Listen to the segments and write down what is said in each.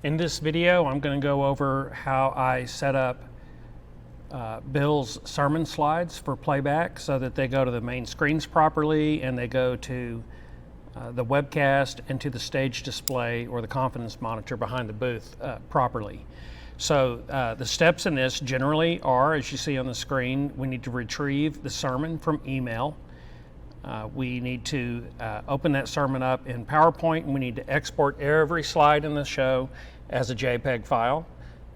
In this video, I'm going to go over how I set up Bill's sermon slides for playback so that they go to the main screens properly and they go to the webcast and to the stage display or the confidence monitor behind the booth properly. So the steps in this generally are, as you see on the screen, we need to retrieve the sermon from email. We need to open that sermon up in PowerPoint, and we need to export every slide in the show as a JPEG file.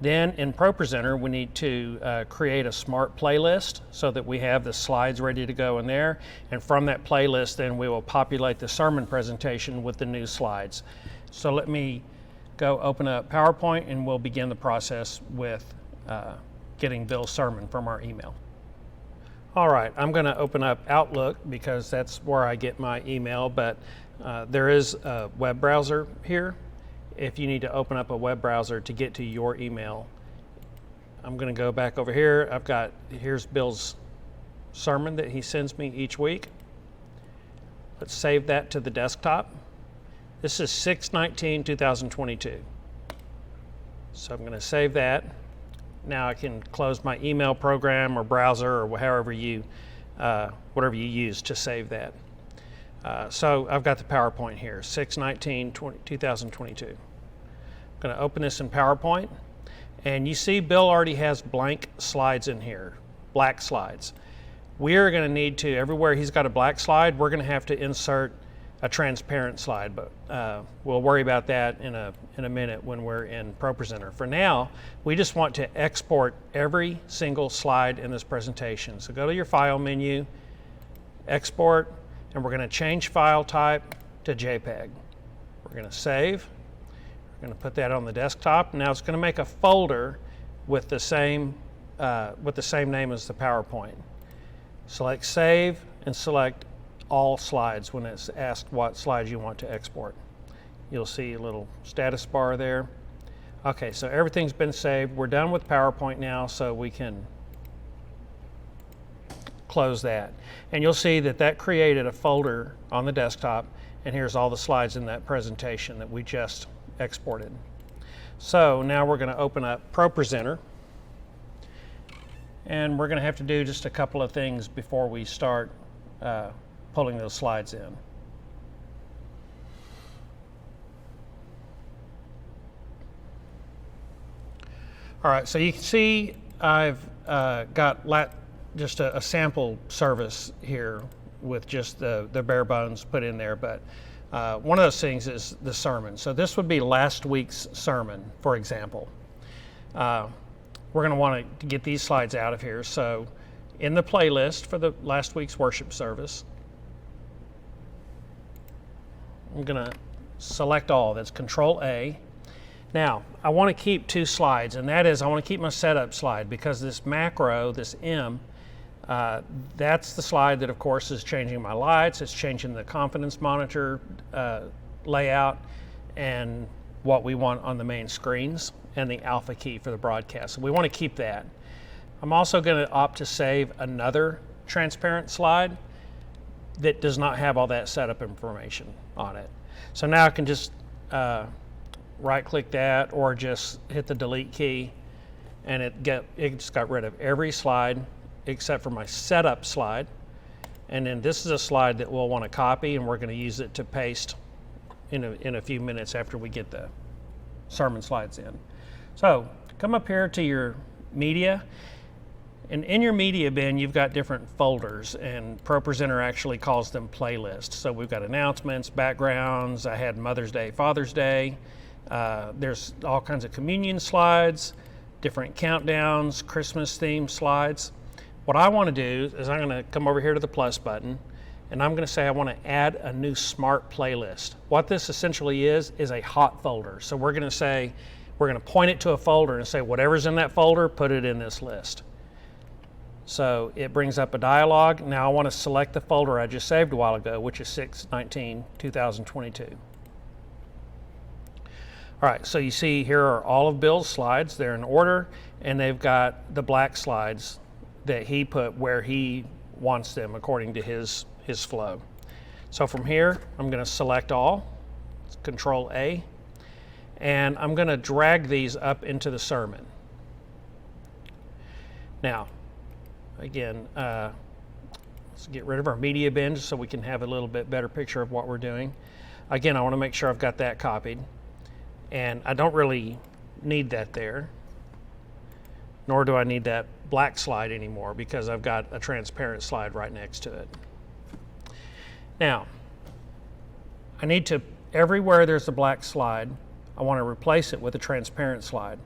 Then in ProPresenter, we need to create a smart playlist so that we have the slides ready to go in there. And from that playlist, then we will populate the sermon presentation with the new slides. So let me go open up PowerPoint, and we'll begin the process with getting Bill's sermon from our email. All right, I'm going to open up Outlook because that's where I get my email, but there is a web browser here. If you need to open up a web browser to get to your email, I'm going to go back over here. Here's Bill's sermon that he sends me each week. Let's save that to the desktop. This is 6/19/2022. So I'm going to save that. Now I can close my email program or browser or however whatever you use to save that. So I've got the PowerPoint here, 6/19/2022. I'm going to open this in PowerPoint, and you see Bill already has blank slides in here, black slides. We are going to need to, everywhere he's got a black slide, we're going to have to insert a transparent slide, but we'll worry about that in a minute when we're in ProPresenter. For now, we just want to export every single slide in this presentation. So go to your File menu, Export, and we're going to change file type to JPEG. We're going to save. We're going to put that on the desktop. Now it's going to make a folder with the same name as the PowerPoint. Select Save and select all slides when it's asked what slides you want to export. You'll see a little status bar there. Okay, so everything's been saved. We're done with PowerPoint now, so we can close that. And you'll see that that created a folder on the desktop, and here's all the slides in that presentation that we just exported. So now we're going to open up ProPresenter, and we're going to have to do just a couple of things before we start pulling those slides in. All right, so you can see I've got just a sample service here with just the bare bones put in there, but one of those things is the sermon. So this would be last week's sermon, for example. We're going to want to get these slides out of here. So in the playlist for the last week's worship service, I'm going to select all. That's Control A. Now, I want to keep two slides, and that is I want to keep my setup slide because this macro, this M, that's the slide that, of course, is changing my lights. It's changing the confidence monitor layout and what we want on the main screens and the alpha key for the broadcast. So we want to keep that. I'm also going to opt to save another transparent slide that does not have all that setup information on it. So now I can just right-click that or just hit the delete key, and it just got rid of every slide except for my setup slide. And then this is a slide that we'll want to copy, and we're going to use it to paste in a few minutes after we get the sermon slides in. So come up here to your media. And in your media bin, you've got different folders, and ProPresenter actually calls them playlists. So we've got announcements, backgrounds. I had Mother's Day, Father's Day. There's all kinds of communion slides, different countdowns, Christmas themed slides. What I want to do is I'm going to come over here to the plus button, and I'm going to say I want to add a new smart playlist. What this essentially is a hot folder. So we're going to say, we're going to point it to a folder and say, whatever's in that folder, put it in this list. So it brings up a dialog. Now I want to select the folder I just saved a while ago, which is 6/19/2022. All right, so you see here are all of Bill's slides. They're in order, and they've got the black slides that he put where he wants them according to his flow. So from here, I'm going to select all, Control A, and I'm going to drag these up into the sermon. Now, again, let's get rid of our media bin so we can have a little bit better picture of what we're doing. Again, I want to make sure I've got that copied, and I don't really need that there, nor do I need that black slide anymore because I've got a transparent slide right next to it. Now, I need to, everywhere there's a black slide, I want to replace it with a transparent slide.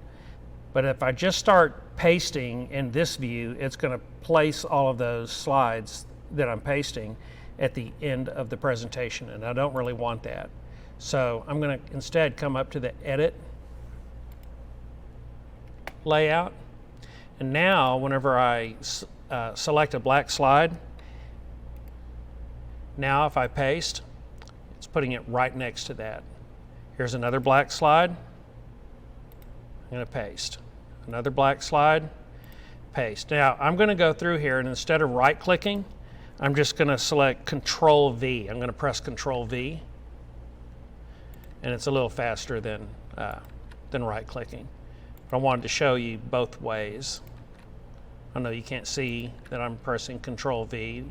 But if I just start pasting in this view, it's going to place all of those slides that I'm pasting at the end of the presentation, and I don't really want that. So I'm going to instead come up to the Edit layout, and now whenever I select a black slide, now if I paste, it's putting it right next to that. Here's another black slide. I'm going to paste. Another black slide, paste. Now I'm going to go through here, and instead of right clicking, I'm just going to select Control V. I'm going to press Control V, and it's a little faster than right clicking. But I wanted to show you both ways. I know you can't see that I'm pressing Control V.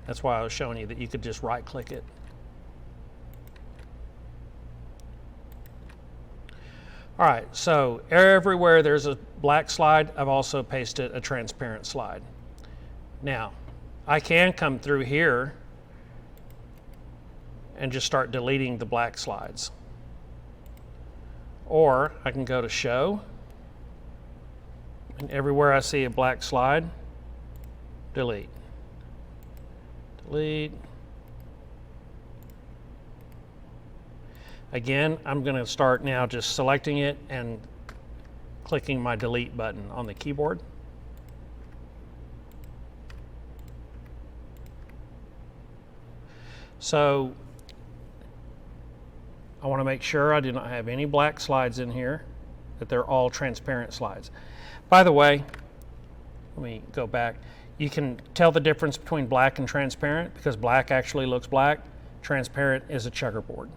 That's why I was showing you that you could just right click it. All right, so everywhere there's a black slide, I've also pasted a transparent slide. Now, I can come through here and just start deleting the black slides. Or I can go to Show, and everywhere I see a black slide, delete. Delete. Again, I'm going to start now just selecting it and clicking my delete button on the keyboard. So I want to make sure I do not have any black slides in here, that they're all transparent slides. By the way, let me go back. You can tell the difference between black and transparent because black actually looks black. Transparent is a checkerboard.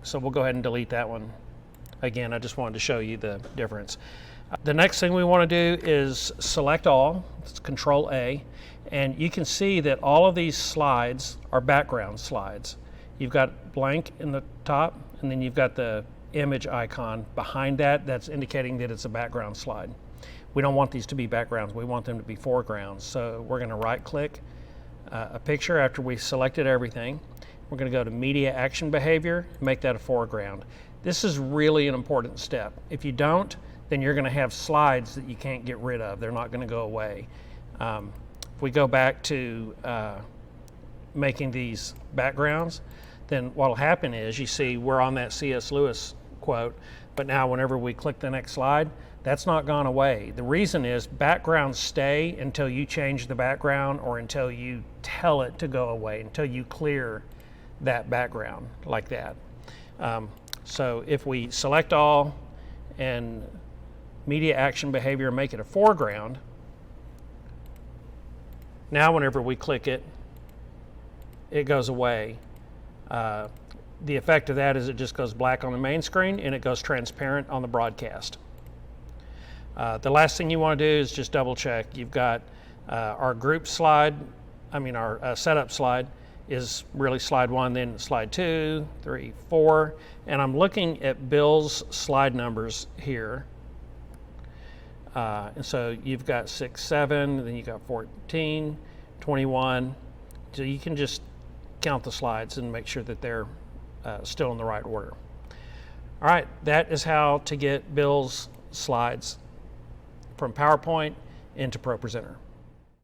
So we'll go ahead and delete that one. Again, I just wanted to show you the difference. The next thing we want to do is select all. It's Control A. And you can see that all of these slides are background slides. You've got blank in the top, and then you've got the image icon behind that. That's indicating that it's a background slide. We don't want these to be backgrounds. We want them to be foregrounds. So we're going to right-click a picture after we selected everything. We're going to go to Media Action Behavior and make that a foreground. This is really an important step. If you don't, then you're going to have slides that you can't get rid of. They're not going to go away. If we go back to making these backgrounds, then what will happen is, you see we're on that C.S. Lewis quote, but now whenever we click the next slide, that's not gone away. The reason is backgrounds stay until you change the background or until you tell it to go away, until you clear that background like that. So if we select all and Media Action Behavior, make it a foreground, now whenever we click it, it goes away. The effect of that is it just goes black on the main screen and it goes transparent on the broadcast. The last thing you want to do is just double check. You've got our group slide, our setup slide is really slide 1, then slide 2, 3, 4, and I'm looking at Bill's slide numbers here. And so you've got 6, 7, then you've got 14, 21. So you can just count the slides and make sure that they're still in the right order. All right, that is how to get Bill's slides from PowerPoint into ProPresenter.